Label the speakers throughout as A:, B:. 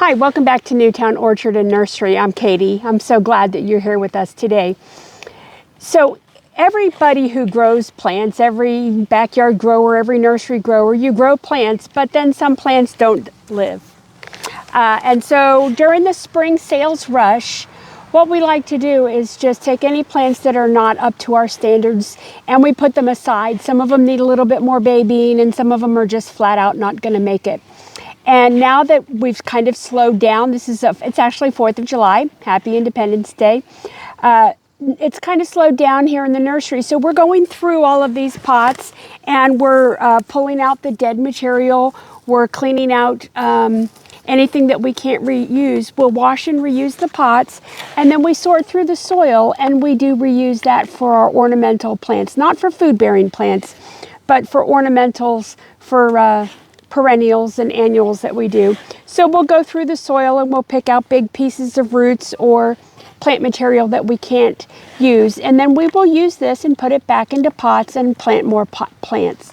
A: Hi, welcome back to Newtown Orchard and Nursery. I'm Katie. I'm so glad that you're here with us today. So everybody who grows plants, every backyard grower, every nursery grower, you grow plants, but then some plants don't live. And so during the spring sales rush, what we like to do is just take any plants that are not up to our standards and we put them aside. Some of them need a little bit more babying and some of them are just flat out not going to make it. And now that we've kind of slowed down, it's actually 4th of July, Happy Independence Day. It's kind of slowed down here in the nursery. So we're going through all of these pots and we're pulling out the dead material. We're cleaning out anything that we can't reuse. We'll wash and reuse the pots, and then we sort through the soil and we do reuse that for our ornamental plants, not for food-bearing plants, but for ornamentals, for perennials and annuals that we do. So we'll go through the soil and we'll pick out big pieces of roots or plant material that we can't use, and then we will use this and put it back into pots and plant more plants.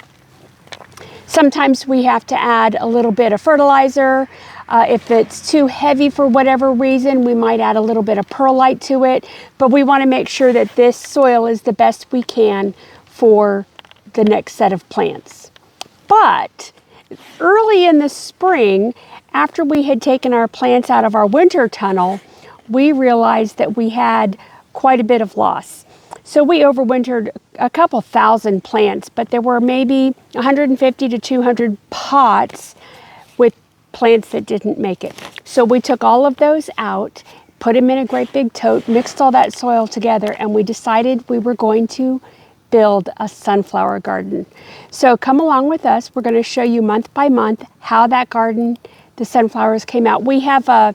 A: Sometimes we have to add a little bit of fertilizer. If it's too heavy for whatever reason, we might add a little bit of perlite to it, but we want to make sure that this soil is the best we can for the next set of plants. But early in the spring, after we had taken our plants out of our winter tunnel, we realized that we had quite a bit of loss. So we overwintered a couple thousand plants, but there were maybe 150 to 200 pots with plants that didn't make it. So we took all of those out, put them in a great big tote, mixed all that soil together, and we decided we were going to build a sunflower garden. So come along with us. We're going to show you month by month how that garden, the sunflowers came out. We have a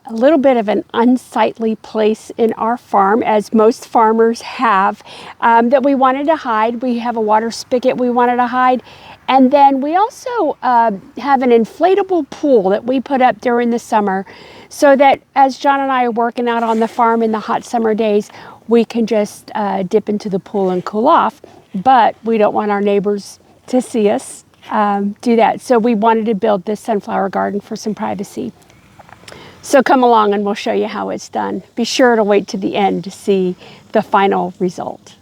A: little bit of an unsightly place in our farm, as most farmers have, that we wanted to hide. We have a water spigot we wanted to hide. And then we also have an inflatable pool that we put up during the summer so that as John and I are working out on the farm in the hot summer days, we can just dip into the pool and cool off. But we don't want our neighbors to see us do that. So we wanted to build this sunflower garden for some privacy. So come along and we'll show you how it's done. Be sure to wait to the end to see the final result.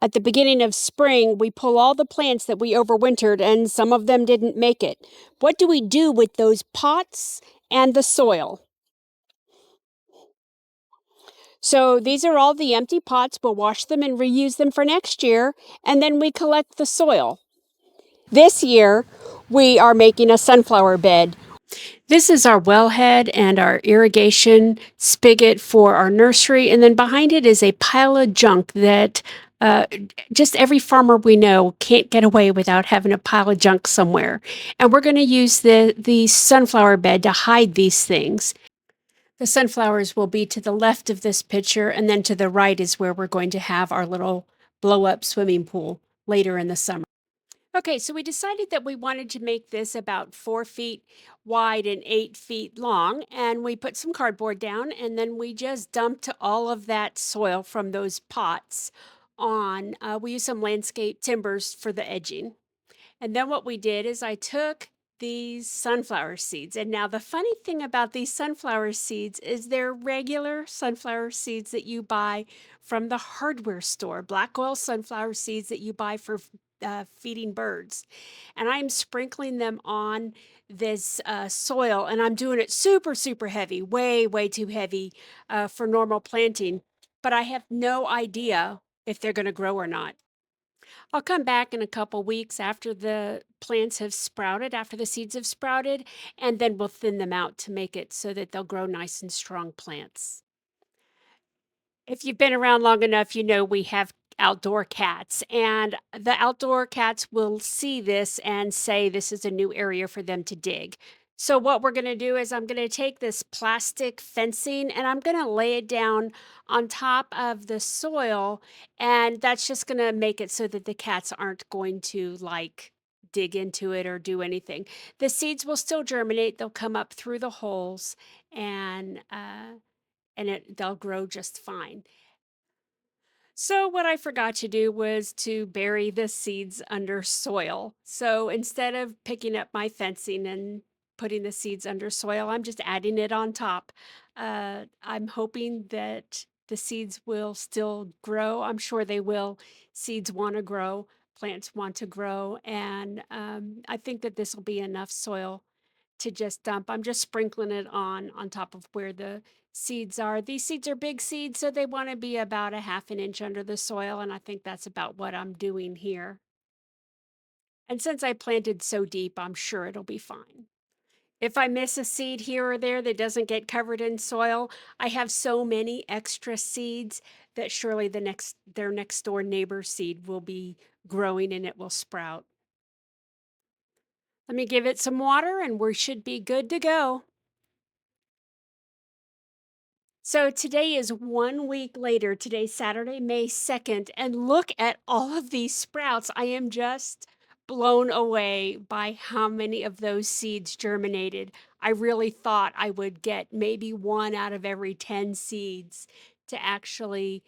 A: At the beginning of spring, we pull all the plants that we overwintered and some of them didn't make it. What do we do with those pots and the soil? So these are all the empty pots. We'll wash them and reuse them for next year, and then we collect the soil. This year, we are making a sunflower bed. This is our wellhead and our irrigation spigot for our nursery, and then behind it is a pile of junk that just every farmer we know can't get away without having a pile of junk somewhere. And we're going to use the sunflower bed to hide these things. The sunflowers will be to the left of this picture, and then to the right is where we're going to have our little blow-up swimming pool later in the summer. Okay, so we decided that we wanted to make this about 4 feet wide and 8 feet long, and we put some cardboard down, and then we just dumped all of that soil from those pots on. We used some landscape timbers for the edging. And then what we did is I took these sunflower seeds. And now the funny thing about these sunflower seeds is they're regular sunflower seeds that you buy from the hardware store, black oil sunflower seeds that you buy for feeding birds. And I'm sprinkling them on this soil, and I'm doing it super, super heavy, way, way too heavy for normal planting. But I have no idea if they're going to grow or not. I'll come back in a couple weeks after the plants have sprouted, after the seeds have sprouted, and then we'll thin them out to make it so that they'll grow nice and strong plants. If you've been around long enough, you know we have outdoor cats, and the outdoor cats will see this and say this is a new area for them to dig. So what we're going to do is I'm going to take this plastic fencing and I'm going to lay it down on top of the soil, and that's just going to make it so that the cats aren't going to dig into it or do anything. The seeds will still germinate. They'll come up through the holes, and and they'll grow just fine. So what I forgot to do was to bury the seeds under soil. So instead of picking up my fencing and putting the seeds under soil, I'm just adding it on top. I'm hoping that the seeds will still grow. I'm sure they will. Seeds want to grow, plants want to grow, and I think that this will be enough soil to just dump. I'm just sprinkling it on top of where the seeds are. These seeds are big seeds, so they want to be about a half an inch under the soil, and I think that's about what I'm doing here. And since I planted so deep, I'm sure it'll be fine. If I miss a seed here or there that doesn't get covered in soil, I have so many extra seeds that surely their next door neighbor's seed will be growing and it will sprout. Let me give it some water and we should be good to go. So today is 1 week later. Today's Saturday, May 2nd, and look at all of these sprouts. I am just blown away by how many of those seeds germinated. I really thought I would get maybe one out of every 10 seeds to actually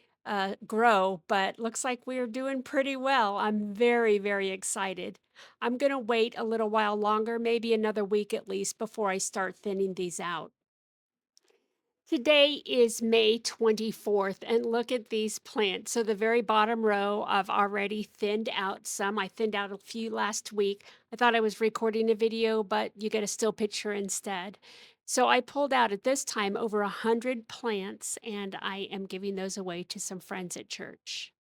A: grow, but looks like we're doing pretty well. I'm very, very excited. I'm going to wait a little while longer, maybe another week at least, before I start thinning these out. Today is May 24th, and look at these plants. So the very bottom row, I've already thinned out some. I thinned out a few last week. I thought I was recording a video, but you get a still picture instead. So I pulled out at this time over 100 plants, and I am giving those away to some friends at church.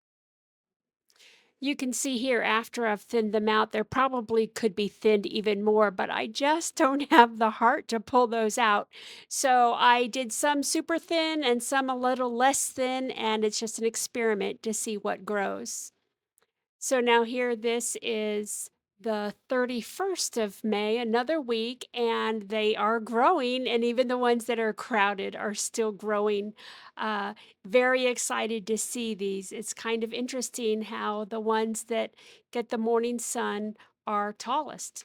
A: You can see here after I've thinned them out, there probably could be thinned even more, but I just don't have the heart to pull those out. So I did some super thin and some a little less thin, and it's just an experiment to see what grows. So now here, this is the 31st of May, another week, and they are growing, and even the ones that are crowded are still growing. Uh, Very excited to see these. It's kind of interesting how the ones that get the morning sun are tallest.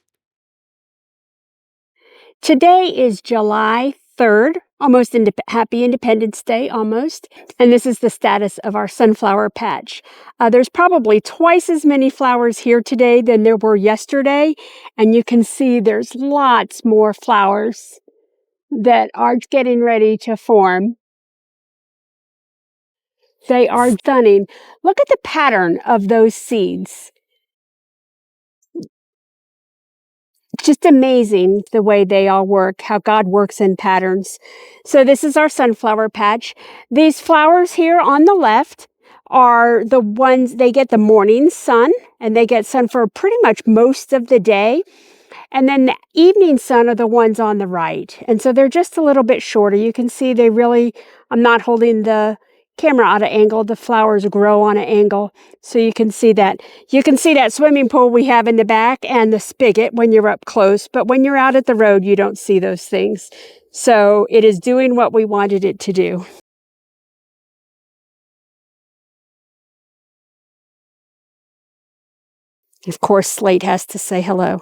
A: Today is July 3rd, almost happy Independence Day, almost. And this is the status of our sunflower patch. There's probably twice as many flowers here today than there were yesterday. And you can see there's lots more flowers that are getting ready to form. They are stunning. Look at the pattern of those seeds. Just amazing the way they all work, how God works in patterns. So this is our sunflower patch. These flowers here on the left are the ones, they get the morning sun, and they get sun for pretty much most of the day. And then the evening sun are the ones on the right. And so they're just a little bit shorter. You can see they really, I'm not holding the camera out of angle. The flowers grow on an angle. So you can see that. You can see that swimming pool we have in the back and the spigot when you're up close. But when you're out at the road, you don't see those things. So it is doing what we wanted it to do. Of course, Slate has to say hello.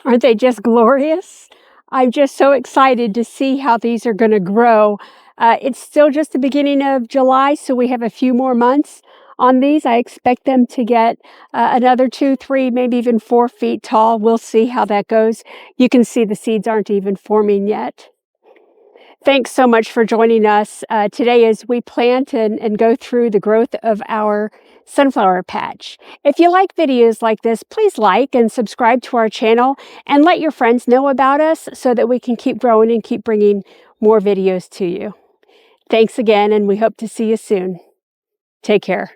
A: Aren't they just glorious? I'm just so excited to see how these are going to grow. It's still just the beginning of July, so we have a few more months on these. I expect them to get another 2, 3, maybe even 4 feet tall. We'll see how that goes. You can see the seeds aren't even forming yet. Thanks so much for joining us today as we plant and go through the growth of our sunflower patch. If you like videos like this, please like and subscribe to our channel and let your friends know about us so that we can keep growing and keep bringing more videos to you. Thanks again, and we hope to see you soon. Take care.